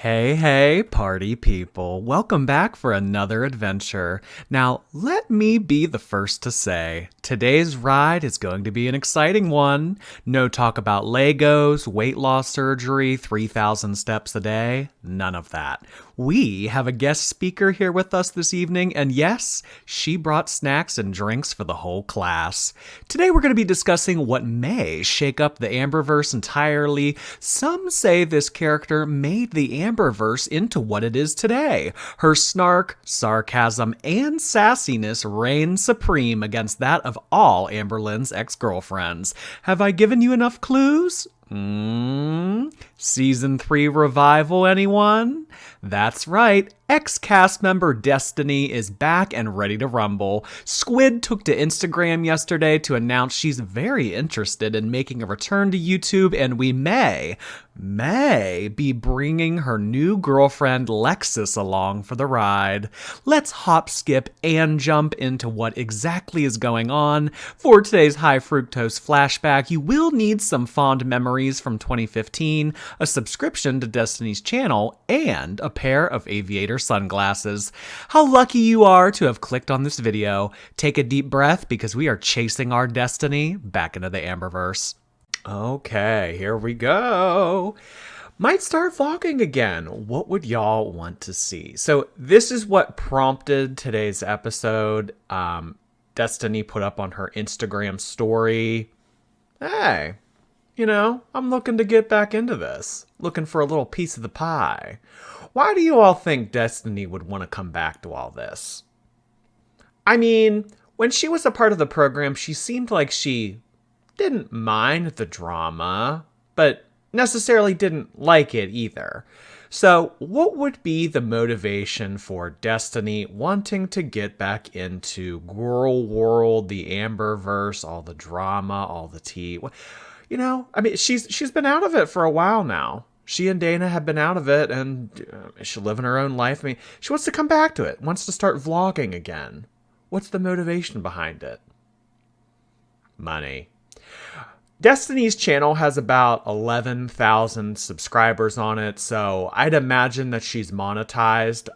Hey, hey, party people. Welcome back for another adventure. Now, let me be the first to say, today's ride is going to be an exciting one. No talk about Legos, weight loss surgery, 3,000 steps a day. None of that. We have a guest speaker here with us this evening, and yes, she brought snacks and drinks for the whole class. Today we're going to be discussing what may shake up the Amberverse entirely. Some say this character made the Amberverse into what it is today. Her snark, sarcasm, and sassiness reign supreme against that of all Amberlynn's ex-girlfriends. Have I given you enough clues? Season 3 revival, anyone? That's right. Ex-cast member Destiny is back and ready to rumble. Squid took to Instagram yesterday to announce she's very interested in making a return to YouTube, and we may be bringing her new girlfriend Lexus along for the ride. Let's hop, skip, and jump into what exactly is going on. For today's high fructose flashback, you will need some fond memories from 2015, a subscription to Destiny's channel, and a pair of aviator sunglasses. How lucky you are to have clicked on this video. Take a deep breath because we are chasing our destiny back into the Amberverse. Okay, here we go. Might start vlogging again. What would y'all want to see? So this is what prompted today's episode. Destiny put up on her Instagram story, hey, I'm looking to get back into this. Looking for a little piece of the pie. Why do you all think Destiny would want to come back to all this? I mean, when she was a part of the program, she seemed like she didn't mind the drama, but necessarily didn't like it either. So what would be the motivation for Destiny wanting to get back into girl world, the Amberverse, all the drama, all the tea? She's been out of it for a while now. She and Dana have been out of it, and she's living her own life. I mean, she wants to come back to it, wants to start vlogging again. What's the motivation behind it? Money. Destiny's channel has about 11,000 subscribers on it, so I'd imagine that she's monetized.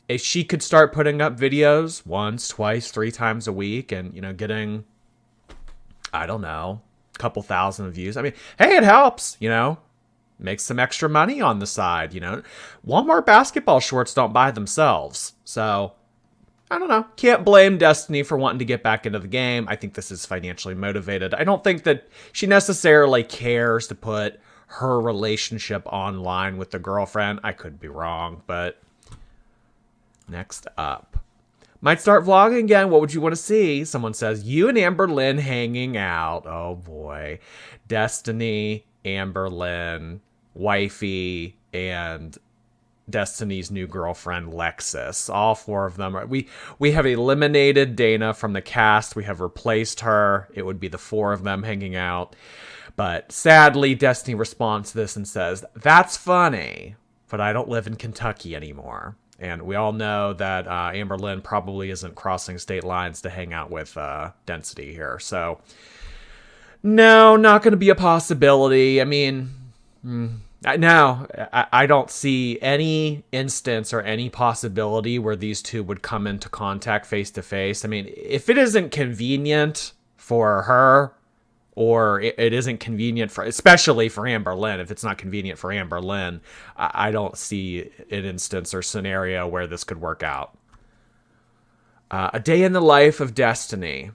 If she could start putting up videos once, twice, 3 times a week and, getting, I don't know, a couple thousand views. I mean, hey, it helps, make some extra money on the side, Walmart basketball shorts don't buy themselves. So, I don't know. Can't blame Destiny for wanting to get back into the game. I think this is financially motivated. I don't think that she necessarily cares to put her relationship online with the girlfriend. I could be wrong, but next up. Might start vlogging again. What would you want to see? Someone says, you and Amberlynn hanging out. Oh boy. Destiny, Amberlynn, wifey, and Destiny's new girlfriend, Lexus. All 4 of them. We have eliminated Dana from the cast. We have replaced her. It would be the 4 of them hanging out. But sadly, Destiny responds to this and says, that's funny, but I don't live in Kentucky anymore. And we all know that Amberlynn probably isn't crossing state lines to hang out with Density here. So, no, not going to be a possibility. I mean, no, I don't see any instance or any possibility where these two would come into contact face to face. I mean, if it isn't convenient for her, or it isn't convenient for, especially for Amberlynn, if it's not convenient for Amberlynn, I don't see an instance or scenario where this could work out. A day in the life of Destiny.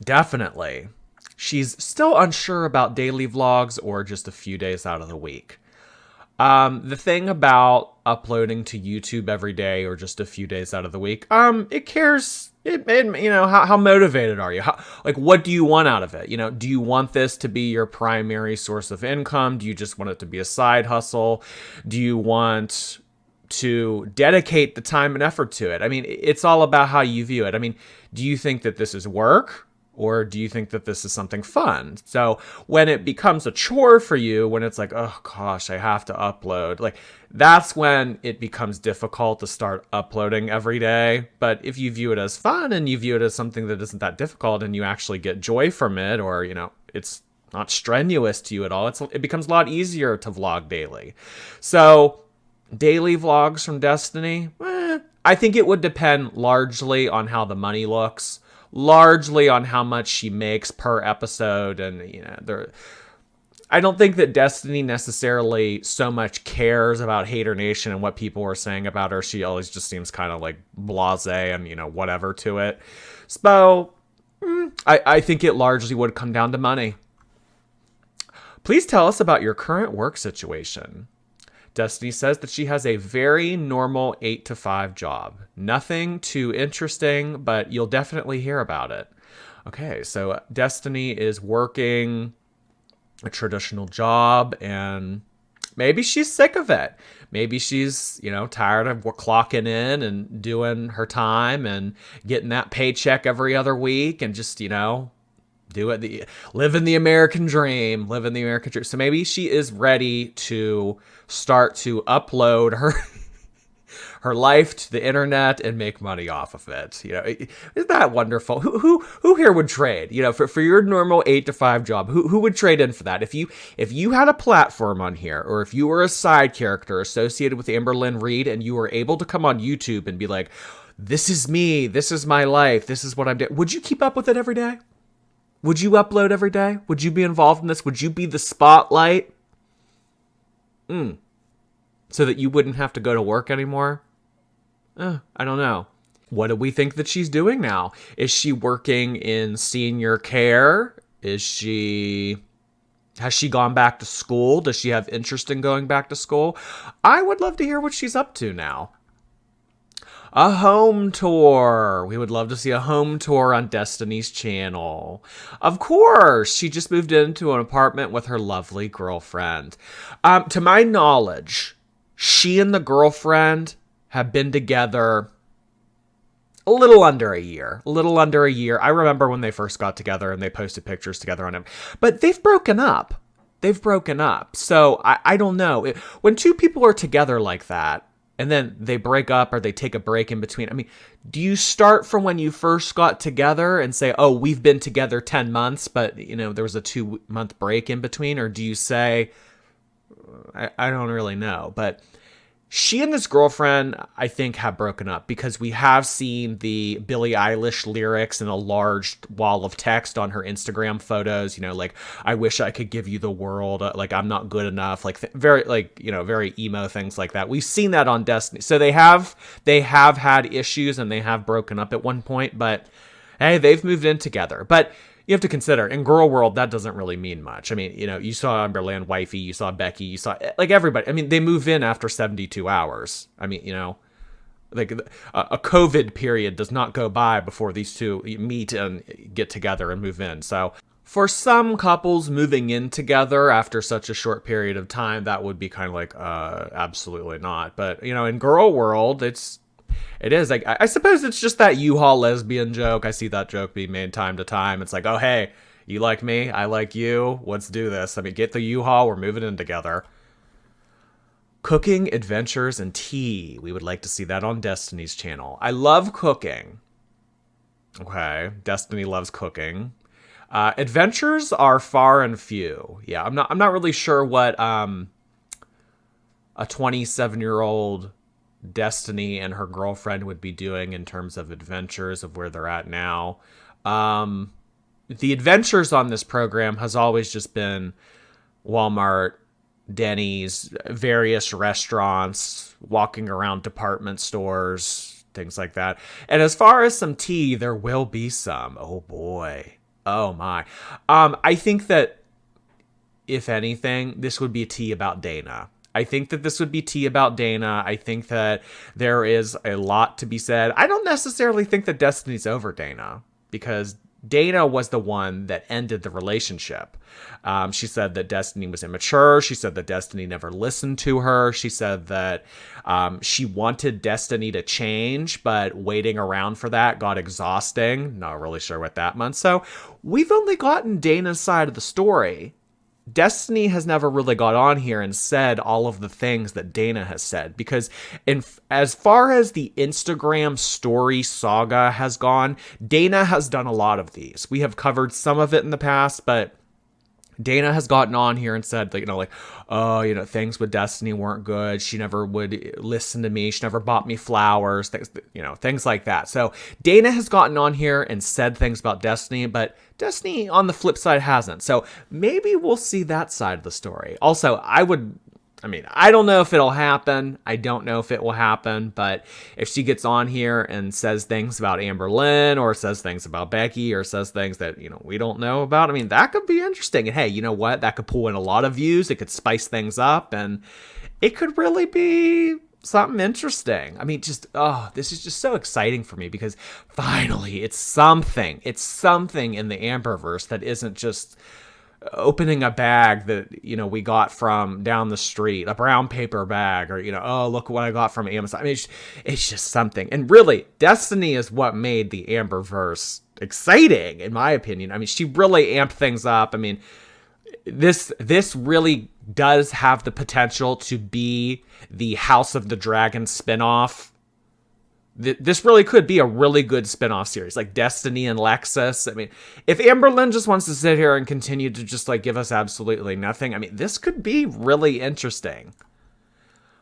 Definitely. She's still unsure about daily vlogs or just a few days out of the week. The thing about uploading to YouTube every day or just a few days out of the week, it cares. How motivated are you? What do you want out of it? Do you want this to be your primary source of income? Do you just want it to be a side hustle? Do you want to dedicate the time and effort to it? I mean, it's all about how you view it. I mean, do you think that this is work? Or do you think that this is something fun? So when it becomes a chore for you, when it's like, oh gosh, I have to upload, that's when it becomes difficult to start uploading every day. But if you view it as fun and you view it as something that isn't that difficult and you actually get joy from it, or, it's not strenuous to you at all. It becomes a lot easier to vlog daily. So daily vlogs from Destiny, I think it would depend largely on how the money looks, largely on how much she makes per episode. And, you know, I don't think that Destiny necessarily so much cares about Hater Nation and what people are saying about her. She always just seems kind of like blasé and, you know, whatever to it. So I think it largely would come down to money. Please tell us about your current work situation. Destiny says that she has a very normal 8 to 5 job. Nothing too interesting, but you'll definitely hear about it. Okay, so Destiny is working a traditional job, and maybe she's sick of it. Maybe she's, you know, tired of clocking in and doing her time and getting that paycheck every other week and just, you know, living the American dream. So maybe she is ready to start to upload her life to the internet and make money off of it. You know, isn't that wonderful? Who here would trade? You know, for your normal 8 to 5 job, who would trade in for that? If you had a platform on here, or if you were a side character associated with Amberlynn Reed, and you were able to come on YouTube and be like, "This is me. This is my life. This is what I'm doing," would you keep up with it every day? Would you upload every day? Would you be involved in this? Would you be the spotlight? So that you wouldn't have to go to work anymore? I don't know. What do we think that she's doing now? Is she working in senior care? Has she gone back to school? Does she have interest in going back to school? I would love to hear what she's up to now. A home tour. We would love to see a home tour on Destiny's channel. Of course, she just moved into an apartment with her lovely girlfriend. To my knowledge, she and the girlfriend have been together a little under a year. I remember when they first got together and they posted pictures together on it. But they've broken up. So I don't know. When two people are together like that, and then they break up or they take a break in between. I mean, do you start from when you first got together and say, "Oh, we've been together 10 months, but, you know, there was a 2-month break in between"? Or do you say, I don't really know. But she and this girlfriend, I think, have broken up because we have seen the Billie Eilish lyrics in a large wall of text on her Instagram photos. You know, like, "I wish I could give you the world," like, "I'm not good enough," like very, like, you know, very emo things like that. We've seen that on Destiny. So they have had issues and they have broken up at one point, but hey, they've moved in together. But you have to consider, in girl world, that doesn't really mean much. I mean, you know, you saw Amberlynn, Wifey, you saw Becky, you saw, like, everybody. I mean, they move in after 72 hours. I mean, you know, like, a COVID period does not go by before these two meet and get together and move in. So for some couples, moving in together after such a short period of time, that would be kind of like, absolutely not. But, you know, in girl world, it is like, I suppose it's just that U-Haul lesbian joke. I see that joke being made time to time. It's like, "Oh, hey, you like me, I like you, let's do this. I mean, get the U-Haul, we're moving in together." Cooking, adventures, and tea. We would like to see that on Destiny's channel. I love cooking. Okay, Destiny loves cooking. Adventures are far and few. Yeah, I'm not really sure what a 27-year-old Destiny and her girlfriend would be doing in terms of adventures of where they're at now. The adventures on this program has always just been Walmart, Denny's, various restaurants, walking around department stores, things like that. And as far as some tea, there will be some. Oh boy. Oh my. I think that, if anything, this would be a tea about Dana. I think that there is a lot to be said. I don't necessarily think that Destiny's over Dana, because Dana was the one that ended the relationship. She said that Destiny was immature. She said that Destiny never listened to her. She said that she wanted Destiny to change, but waiting around for that got exhausting. Not really sure what that meant. So we've only gotten Dana's side of the story. Destiny has never really got on here and said all of the things that Dana has said, because as far as the Instagram story saga has gone, Dana has done a lot of these. We have covered some of it in the past, but Dana has gotten on here and said, like, oh, things with Destiny weren't good. She never would listen to me. She never bought me flowers, things like that. So Dana has gotten on here and said things about Destiny, but Destiny on the flip side hasn't. So maybe we'll see that side of the story. Also, I don't know if it'll happen. I don't know if it will happen, but if she gets on here and says things about Amberlynn or says things about Becky or says things that, we don't know about, that could be interesting. And hey, you know what? That could pull in a lot of views. It could spice things up and it could really be something interesting. This is just so exciting for me because finally it's something in the Amberverse that isn't just opening a bag that, we got from down the street, a brown paper bag, or, oh, look what I got from Amazon. It's just something. And really, Destiny is what made the Amberverse exciting, in my opinion. She really amped things up. This really does have the potential to be the House of the Dragon spinoff. This really could be a really good spin-off series, like Destiny and Lexus. If Amberlynn just wants to sit here and continue to just give us absolutely nothing, this could be really interesting.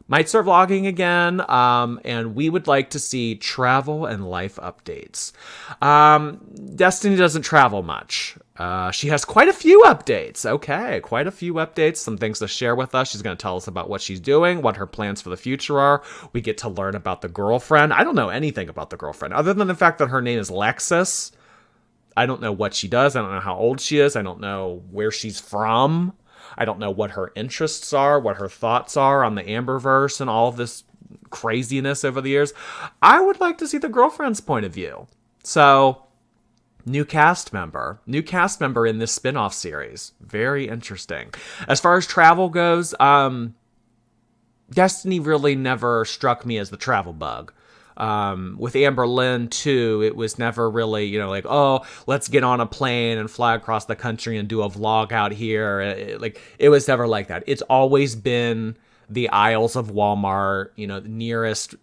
Might start vlogging again, and we would like to see travel and life updates. Destiny doesn't travel much. She has quite a few updates. Okay, quite a few updates, some things to share with us. She's going to tell us about what she's doing, what her plans for the future are. We get to learn about the girlfriend. I don't know anything about the girlfriend, other than the fact that her name is Lexus. I don't know what she does. I don't know how old she is. I don't know where she's from. I don't know what her interests are, what her thoughts are on the Amberverse and all of this craziness over the years. I would like to see the girlfriend's point of view. So, new cast member in this spin-off series. Very interesting. As far as travel goes, Destiny really never struck me as the travel bug. With Amberlynn too, it was never really, oh, let's get on a plane and fly across the country and do a vlog out here. It was never like that. It's always been the aisles of Walmart, the nearest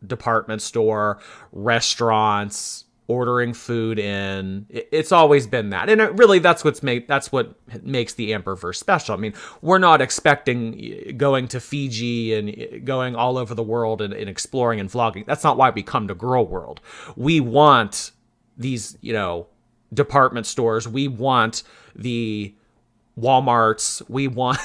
department store, restaurants, ordering food in. It's always been that. And that's what makes the Amberverse special. We're not expecting going to Fiji and going all over the world and exploring and vlogging. That's not why we come to Girl World. We want these, department stores. We want the Walmarts. We want...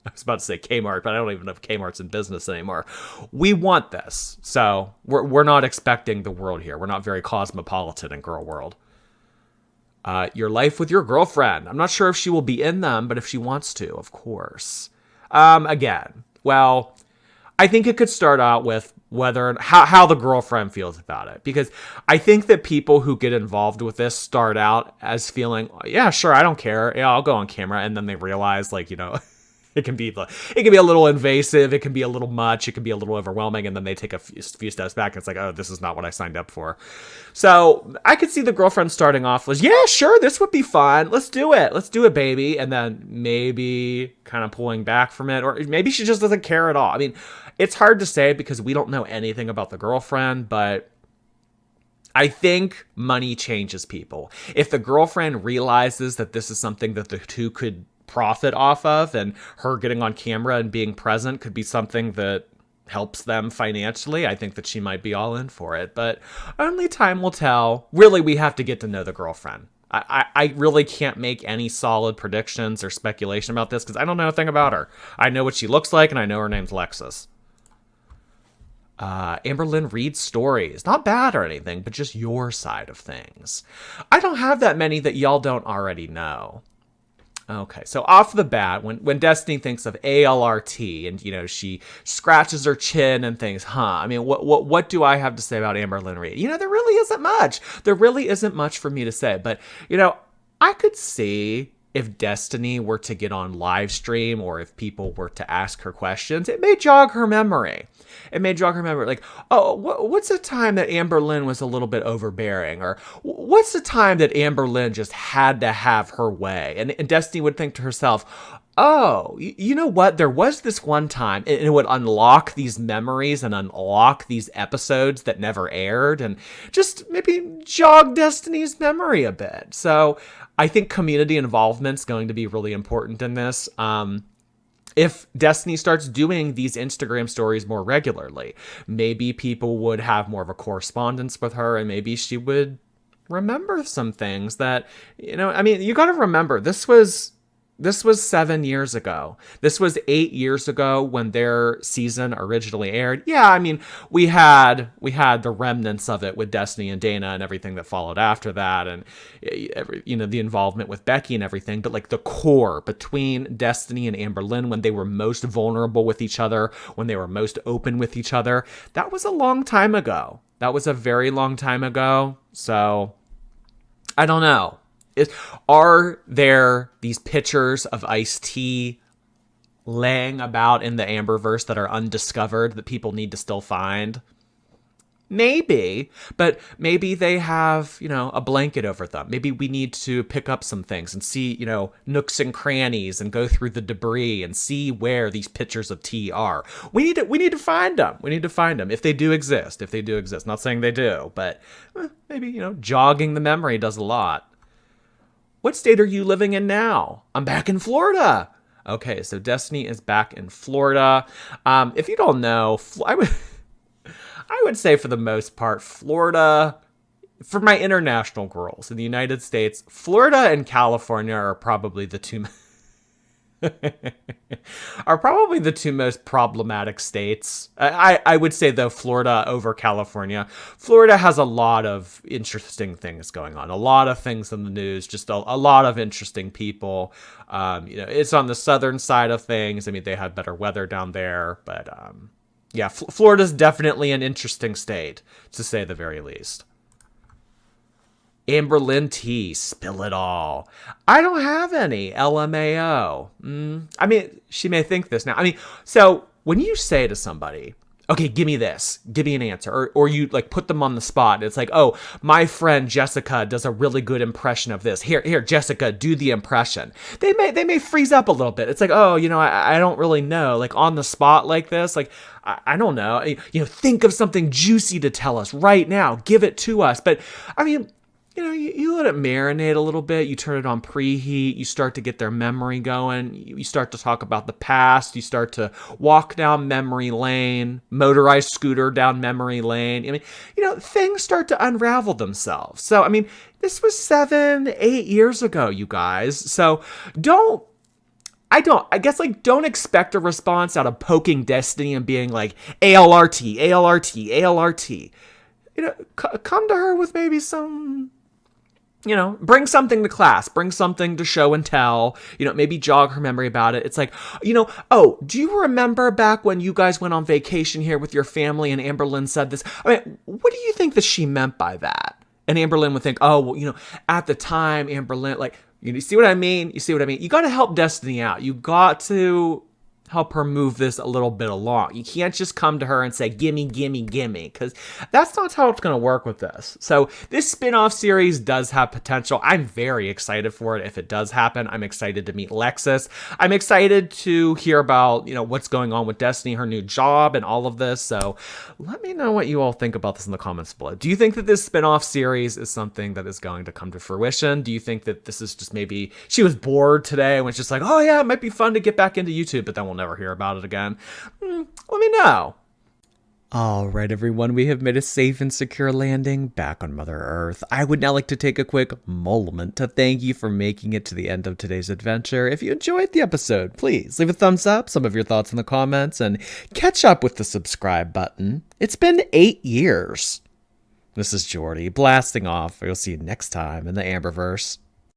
I was about to say Kmart, but I don't even know if Kmart's in business anymore. We want this. So we're not expecting the world here. We're not very cosmopolitan in Girl World. Your life with your girlfriend. I'm not sure if she will be in them, but if she wants to, of course. Again, well, I think it could start out with how the girlfriend feels about it. Because I think that people who get involved with this start out as feeling, yeah, sure, I don't care. Yeah, I'll go on camera. And then they realize, it can be a little invasive. It can be a little much. It can be a little overwhelming. And then they take a few steps back. And it's like, oh, this is not what I signed up for. So I could see the girlfriend starting off with, yeah, sure, this would be fun. Let's do it. Let's do it, baby. And then maybe kind of pulling back from it. Or maybe she just doesn't care at all. It's hard to say because we don't know anything about the girlfriend. But I think money changes people. If the girlfriend realizes that this is something that the two could profit off of, and her getting on camera and being present could be something that helps them financially, I think that she might be all in for it. But only time will tell. Really, we have to get to know the girlfriend. I really can't make any solid predictions or speculation about this because I don't know a thing about her. I know what she looks like, and I know her name's Lexus. Amberlynn reads stories. Not bad or anything, but just your side of things. I don't have that many that y'all don't already know. Okay, so off the bat, when Destiny thinks of ALRT and, she scratches her chin and thinks, what do I have to say about Amberlynn Reid? There really isn't much. There really isn't much for me to say. But, I could see if Destiny were to get on live stream or if people were to ask her questions, it may jog her memory. Like, oh, what's the time that Amberlynn was a little bit overbearing? Or what's the time that Amberlynn just had to have her way? And Destiny would think to herself, oh, you know what? There was this one time, and it would unlock these memories and unlock these episodes that never aired and just maybe jog Destiny's memory a bit. So I think community involvement is going to be really important in this. If Destiny starts doing these Instagram stories more regularly, maybe people would have more of a correspondence with her, and maybe she would remember some things that, I mean, you got to remember, this was 7 years ago. This was 8 years ago when their season originally aired. Yeah, I mean, we had the remnants of it with Destiny and Dana and everything that followed after that, and the involvement with Becky and everything. But like the core between Destiny and Amberlynn, when they were most vulnerable with each other, when they were most open with each other, that was a long time ago. That was a very long time ago. So I don't know. Are there these pictures of Ice-T laying about in the Amberverse that are undiscovered that people need to still find? Maybe, but maybe they have, a blanket over them. Maybe we need to pick up some things and see, nooks and crannies and go through the debris and see where these pictures of T are. We need to find them. We need to find them if they do exist. Not saying they do, but maybe, jogging the memory does a lot. What state are you living in now? I'm back in Florida. Okay, so Destiny is back in Florida. If you don't know, I would say for the most part, Florida, for my international girls in the United States, Florida and California are probably the two most problematic states. I would say, though, Florida over California. Florida has a lot of interesting things going on, a lot of things in the news, just a lot of interesting people. It's on the southern side of things. I mean, they have better weather down there, but yeah, Florida's definitely an interesting state, to say the very least. Amberlynn T, spill it all. I don't have any. LMAO. I mean, she may think this now. I mean, so when you say to somebody, okay, give me this, give me an answer, or you like put them on the spot. It's like, oh, my friend Jessica does a really good impression of this. Here, Jessica, do the impression. They may freeze up a little bit. It's like, oh, I don't really know. Like on the spot like this, like, I don't know. Think of something juicy to tell us right now. Give it to us. But I mean, you let it marinate a little bit. You turn it on preheat. You start to get their memory going. You start to talk about the past. You start to walk down memory lane, motorized scooter down memory lane. I mean, things start to unravel themselves. So, I mean, this was 7, 8 years ago, you guys. So don't expect a response out of poking Destiny and being like, ALRT, ALRT, ALRT. Come to her with maybe some, bring something to class, bring something to show and tell, maybe jog her memory about it. It's like, oh, do you remember back when you guys went on vacation here with your family and Amberlynn said this? I mean, what do you think that she meant by that? And Amberlynn would think, oh, well, at the time, Amberlynn, like, you see what I mean? You got to help Destiny out. You got to help her move this a little bit along. You can't just come to her and say, gimme, gimme, gimme, because that's not how it's going to work with this. So this spin-off series does have potential. I'm very excited for it if it does happen. I'm excited to meet Lexus. I'm excited to hear about, what's going on with Destiny, her new job, and all of this. So let me know what you all think about this in the comments below. Do you think that this spin-off series is something that is going to come to fruition? Do you think that this is just maybe she was bored today and was just like, oh yeah, it might be fun to get back into YouTube, but then we'll never hear about it again? Let me know. All right, everyone, we have made a safe and secure landing back on Mother Earth. I would now like to take a quick moment to thank you for making it to the end of today's adventure. If you enjoyed the episode, please leave a thumbs up, some of your thoughts in the comments, and catch up with the subscribe button. It's been 8 years. This is Jordy, blasting off. We'll see you next time in the Amberverse.